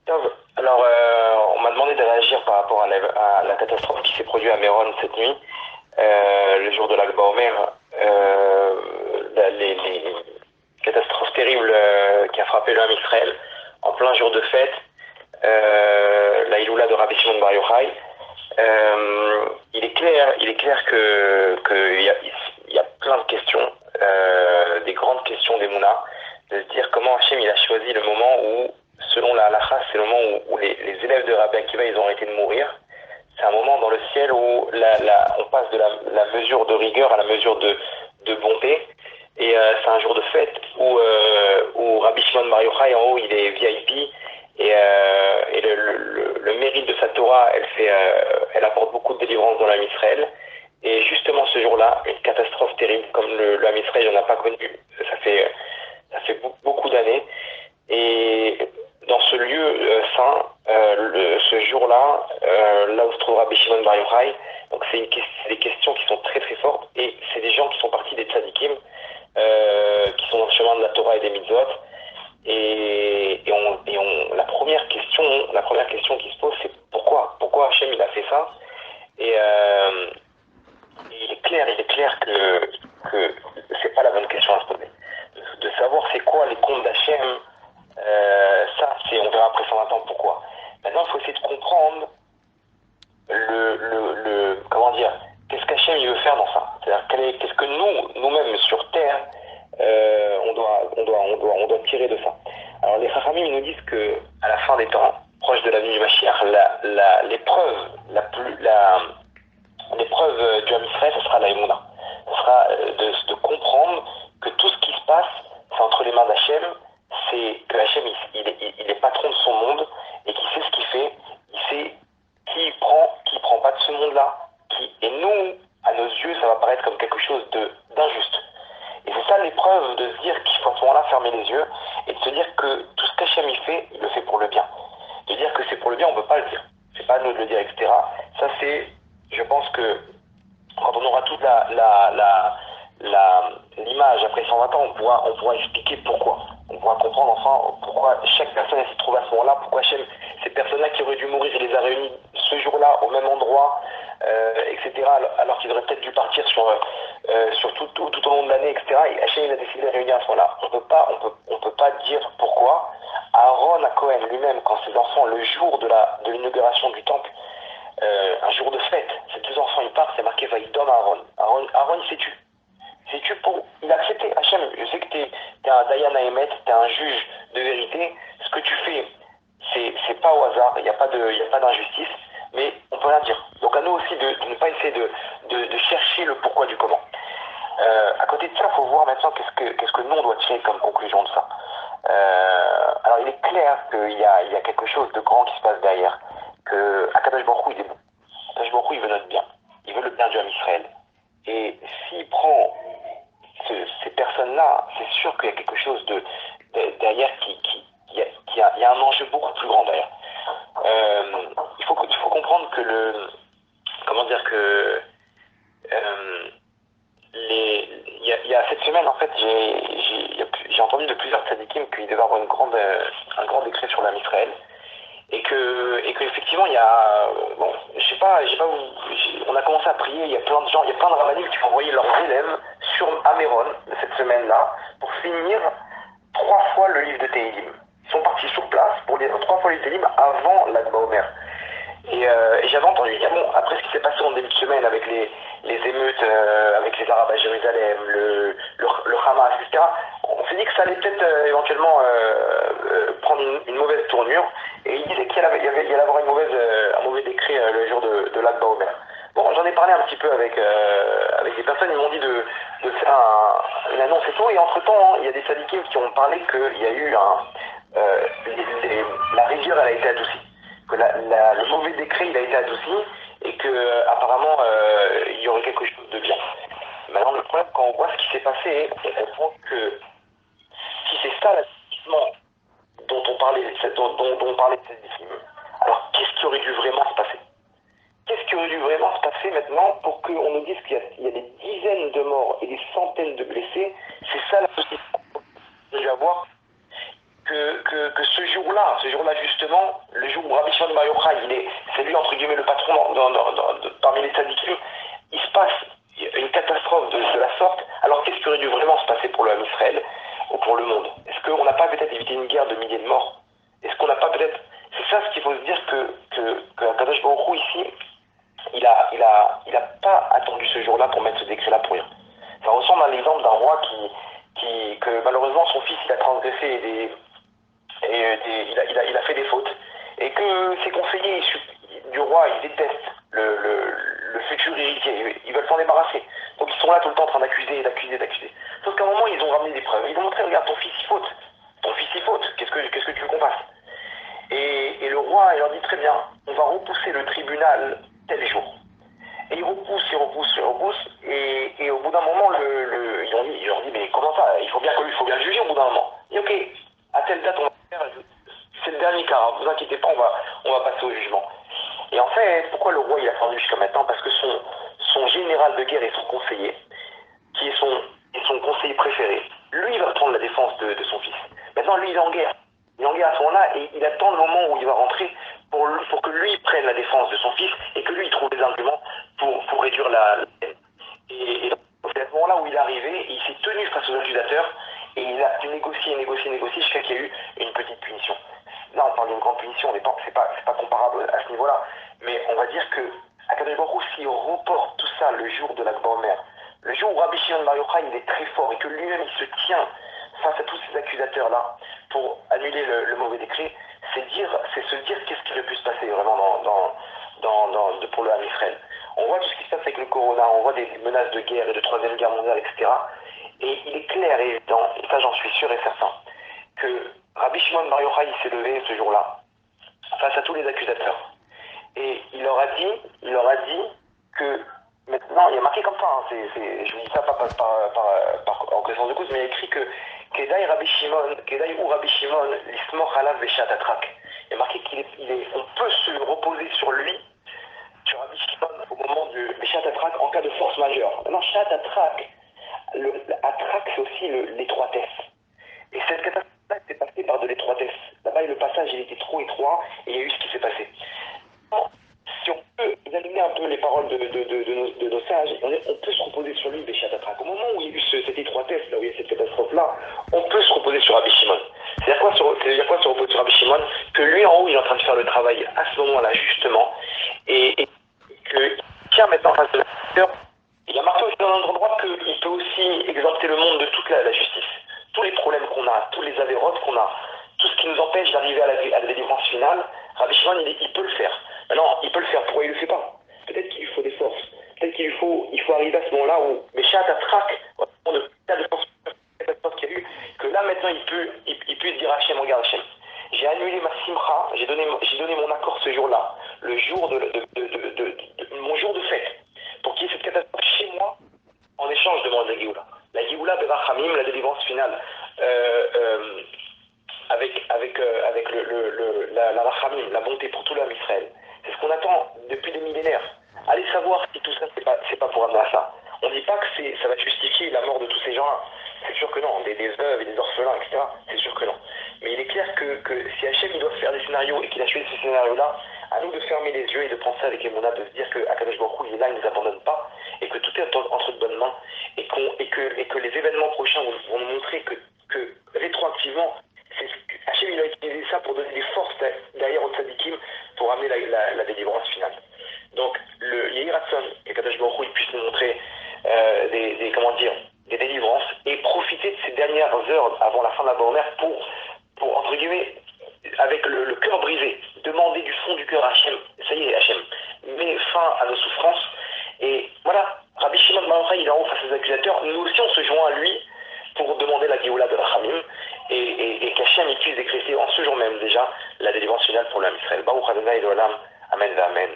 Tov, alors, on m'a demandé de réagir par rapport à la catastrophe qui s'est produite à Méron cette nuit, le jour de l'Akba Omer, les catastrophes terribles qui a frappé l'homme Israël en plein jour de fête, la Iloula de Rabbi Shimon Bar Yochai. Il est clair il y a plein de questions, des grandes questions des Mouna, de se dire comment Hachem il a choisi le moment où, selon la halakha, c'est le moment où les élèves de Rabbi Akiva ils ont arrêté de mourir. C'est un moment dans le ciel où on passe de la mesure de rigueur à la mesure de bonté. Et c'est un jour de fête où Rabbi Shimon Bar Yochai en haut il est VIP et le mérite de sa Torah elle apporte beaucoup de délivrance dans l'âme Israël. Et justement ce jour-là, une catastrophe terrible comme l'âme Israël n'en a pas connu. Ça fait beaucoup d'années. Et dans ce lieu saint, ce jour-là, là où se trouve Rabbi Shimon Bar Yochai, donc c'est des questions qui sont très très fortes, et c'est des gens qui sont partis des tzadikim, qui sont dans le chemin de la Torah et des mitzvot, la première question qui se pose, c'est pourquoi Hachem il a fait ça, et il est clair que c'est pas la bonne question à se poser. De savoir c'est quoi les comptes d'Hachem, on verra après 120 ans pourquoi. Maintenant, il faut essayer de comprendre comment dire, qu'est-ce qu'Hachem il veut faire dans ça. C'est-à-dire, qu'est-ce que nous-mêmes sur Terre, on doit tirer de ça. Alors, les Chachamim nous disent que, à la fin des temps, proche de la venue du Mashiach, l'épreuve du Ham Israël, ce sera la Emouna. Ce sera de comprendre que tout ce qui se passe, c'est entre les mains d'Hachem, c'est que Hachem, il est patron de son monde, et qu'il sait ce qu'il fait, il sait qui prend pas de ce monde-là, et nous, à nos yeux, ça va paraître comme quelque chose d'injuste. Et c'est ça l'épreuve, de se dire qu'il faut à ce moment-là fermer les yeux, et de se dire que tout ce qu'Hachem il fait, il le fait pour le bien. De dire que c'est pour le bien, on ne peut pas le dire. C'est pas à nous de le dire, etc. Ça, je pense que quand on aura toute l'image après 120 ans, on pourra expliquer pourquoi. On pourra comprendre enfin pourquoi chaque personne s'est trouvée à ce moment-là, pourquoi ces personnes-là qui auraient dû mourir, il les a réunies ce jour-là au même endroit, etc. Alors qu'ils auraient peut-être dû partir sur tout au long de l'année, etc. Et Hachem il a décidé de les réunir à ce moment-là. On peut pas dire pourquoi. Aaron à Cohen lui-même, quand ses enfants, le jour de l'inauguration du temple, un jour de fête, ces deux enfants ils partent, c'est marqué Vaïdom Aaron. Aaron il s'est tué. Il a accepté. Hachem, je sais que t'es un Dayan Haemet, t'es un juge de vérité. Ce que tu fais, c'est pas au hasard, il n'y a pas d'injustice, mais on peut rien dire. Donc à nous aussi de ne pas essayer de chercher le pourquoi du comment. À côté de ça, il faut voir maintenant qu'est-ce que nous on doit tirer comme conclusion de ça. Alors il est clair qu'il y a quelque chose de grand qui se passe derrière, que Akadosh Baruch Hu il est bon. Akadosh Baruch Hu il veut notre bien, il veut le bien du Ham Israël. Et s'il prend ces personnes-là, c'est sûr qu'il y a quelque chose derrière il y a un enjeu beaucoup plus grand derrière. Il faut comprendre que comment dire que il y a cette semaine en fait j'ai entendu de plusieurs tzadikim qu'il devait avoir un grand décret sur l'âme Israël et que effectivement il y a bon on a commencé à prier, il y a plein de gens, il y a plein de rabbinim qui ont envoyé leurs élèves sur Améron cette semaine-là pour finir 3 fois le livre de Tehillim. Ils sont partis sur place pour lire 3 fois le livre de Tehillim avant l'Akba Omer. Et j'avais entendu dire, bon, après ce qui s'est passé en début de semaine avec les émeutes, avec les Arabes à Jérusalem, le Hamas, etc., on s'est dit que ça allait peut-être éventuellement prendre une mauvaise tournure. Et il disait qu'il y allait avoir un mauvais décret le jour de l'Akba Omer. Bon, j'en ai parlé un petit peu avec des personnes, ils m'ont dit de faire une annonce et tout. Et entre-temps, hein, il y a des syndiqués qui ont parlé qu'il y a eu la rivière, elle a été adoucie. Que le mauvais décret il a été adouci et que apparemment il y aurait quelque chose de bien. Maintenant le problème quand on voit ce qui s'est passé, on comprend que si c'est ça l'assistiment dont on parlait de cette décime, alors qu'est-ce qui aurait dû vraiment se passer? Qu'est-ce qui aurait dû vraiment se passer maintenant pour qu'on nous dise qu'il y a des dizaines de morts et des centaines de blessés? C'est ça l'assistiment que j'ai à voir. que ce jour-là justement, le jour où Rabbi Shimon Bar Yochai, c'est lui entre guillemets le patron parmi les tzadikim, il se passe une catastrophe de la sorte. Alors qu'est-ce qui aurait dû vraiment se passer pour le Ham Israël ou pour le monde? Est-ce qu'on n'a pas peut-être évité une guerre de milliers de morts? Est-ce qu'on n'a pas peut-être... C'est ça ce qu'il faut se dire que Akadosh Baruch Hu ici, il a pas attendu ce jour-là pour mettre ce décret-là pour rien. Ça ressemble à l'exemple d'un roi que malheureusement son fils il a transgressé il a fait des fautes et que ses conseillers du roi ils détestent le futur héritier, ils veulent s'en débarrasser. Donc ils sont là tout le temps en train d'accuser. Sauf qu'à un moment ils ont ramené des preuves, ils ont montré regarde ton fils il faute, qu'est-ce que tu veux qu'on fasse? Et le roi il leur dit très bien, on va repousser le tribunal tel jour. Et il repousse, et au bout d'un moment, il leur dit, mais comment ça? Il faut bien le juger au bout d'un moment. Et ok, à telle date, on va faire, c'est le dernier cas, ne vous inquiétez pas, on va passer au jugement. Et en fait, pourquoi le roi il a attendu jusqu'à maintenant? Parce que son général de guerre et son conseiller, qui est son conseiller préféré, lui il va prendre la défense de son fils. Maintenant, lui il est en guerre. Il est en guerre à ce moment-là et il attend le moment où il va rentrer pour que lui prenne la défense de son fils et que lui il trouve des arguments pour réduire la haine. Et donc, c'est à ce moment-là où il est arrivé et il s'est tenu face aux accusateurs et il a négocié jusqu'à qu'il y ait eu une petite punition. Là, on parle d'une grande punition, c'est pas comparable à ce niveau-là. Mais on va dire que Akadosh Baruch Hu, s'il reporte tout ça le jour de la grand-mère, le jour où Rabbi Shimon Bar Yochai il est très fort et que lui-même il se tient face à tous ces accusateurs-là pour annuler le mauvais décret, c'est se dire qu'est-ce qui aurait pu se passer vraiment pour le Ham Israël. On voit tout ce qui se passe avec le corona, on voit des menaces de guerre et de troisième guerre mondiale, etc. Et il est clair et évident, et ça j'en suis sûr et certain, que Rabbi Shimon Bar Yochai s'est levé ce jour-là face à tous les accusateurs. Et il leur a dit que maintenant, il y a marqué comme ça, hein, je vous dis ça pas en connaissance de cause, mais il y a écrit que Kedai ou Rabbi Shimon, l'ismoch alav veshat atrak. Il y a marqué on peut se reposer sur lui, sur Rabbi Shimon, au moment de veshat atrak en cas de force majeure. Maintenant, shat atrak, atrak c'est aussi l'étroitesse. Et cette catastrophe-là s'est passée par de l'étroitesse. Là-bas, le passage il était trop étroit et il y a eu ce qui s'est passé. Si on peut examiner un peu les paroles de nos sages, on peut se reposer sur lui, Béchat Atrak. Au moment où il y a eu cette étroitesse, là où il y a cette catastrophe-là, on peut se reposer sur Rabbi Shimon. C'est-à-dire quoi se reposer sur Rabbi Shimon? Que lui, en haut, il est en train de faire le travail à ce moment-là, justement, et qu'il tient maintenant face à l'acteur. Il a marqué aussi dans un endroit qu'il peut aussi exempter le monde de toute la justice. Tous les problèmes qu'on a, tous les avérotes qu'on a, tout ce qui nous empêche d'arriver à la délivrance finale, Rabbi Shimon, il peut le faire. Maintenant, il peut le faire. Pourquoi il ne le fait pas? Peut-être qu'il lui faut des forces. Peut-être qu'il faut arriver à ce moment-là où Béchat Atrak, de tas de forces qu'il y a eu, que là maintenant il peut dire à Hachem, regarde Hachem, j'ai annulé ma simcha, j'ai donné mon accord ce jour-là, le jour mon jour de fête, pour qu'il y ait cette catastrophe chez moi, en échange de la Géoula. La Géoula Berachamim, la délivrance finale, avec la Rachamim, la bonté pour tout l'homme Israël. C'est ce qu'on attend depuis des millénaires. Allez savoir si tout ça, c'est pas pour amener à ça. On ne dit pas que ça va justifier la mort de tous ces gens-là. C'est sûr que non, des veuves et des orphelins, etc. C'est sûr que non. Mais il est clair que si Hachem il doit faire des scénarios et qu'il a choisi ce scénario-là, à nous de fermer les yeux et de penser avec Emouna, de se dire que Akadosh Baruch Hu, il est là, il ne nous abandonne pas, et que tout est entre de bonnes mains, et que les événements prochains vont nous montrer que rétroactivement, Hachem il a utilisé ça pour donner des forces derrière au tzadikim pour amener la délivrance finale. Donc, le Yehi Ratson, que Kadosh Baruch Hu il puisse nous montrer des délivrances et profiter de ces dernières heures avant la fin de la bonne pour entre guillemets, avec le cœur brisé, demander du fond du cœur à Hachem, ça y est Hachem, mets fin à nos souffrances. Et voilà, Rabbi Shimon Bar Yochai il est en haut face aux accusateurs, nous aussi on se joint à lui pour demander la Géoula de Rachamim et qu'Hachem il puisse décréter en ce jour même déjà la délivrance finale pour l'âme Israël. Baruch Adonai Olam, Amen, Amen.